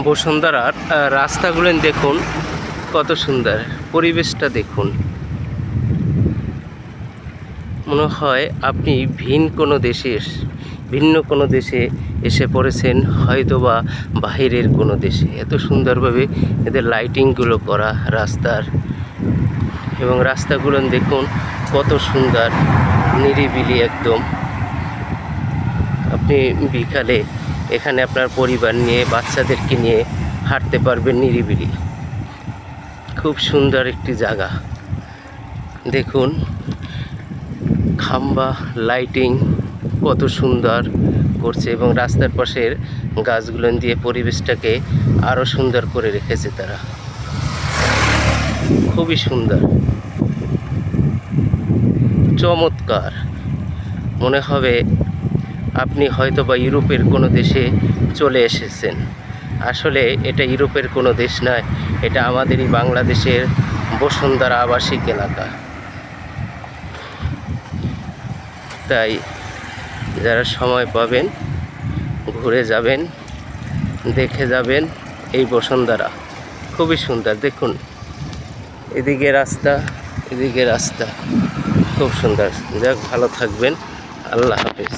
বসুন্ধরার রাস্তাগুলো দেখুন কত সুন্দর, পরিবেশটা দেখুন। মনে হয় আপনি ভিন্ন কোনো দেশে এসে পড়েছেন, হয়তোবা বাহিরের কোনো দেশে। এত সুন্দরভাবে এদের লাইটিংগুলো করা রাস্তার, এবং রাস্তাগুলো দেখুন কত সুন্দর, নিরিবিলি একদম। আপনি বিকালে এখানে আপনার পরিবার নিয়ে, বাচ্চাদেরকে নিয়ে হাঁটতে পারবেন নিরিবিলি। খুব সুন্দর একটি জায়গা। দেখুন খাম্বা লাইটিং কত সুন্দর করছে, এবং রাস্তার পাশের গাছগুলো দিয়ে পরিবেশটাকে আরও সুন্দর করে রেখেছে তারা। খুবই সুন্দর, চমৎকার। মনে হবে আপনি হয়তো বা ইউরোপের কোনো দেশে চলে এসেছেন। আসলে এটা ইউরোপের কোনো দেশ নয়, এটা আমাদেরই বাংলাদেশের বসুন্ধরা আবাসিক এলাকা। তাই যারা সময় পাবেন ঘুরে যাবেন, দেখে যাবেন এই বসুন্ধরা। খুবই সুন্দর, দেখুন এদিকে রাস্তা, খুব সুন্দর। যাক, ভালো থাকবেন, আল্লাহ হাফেজ।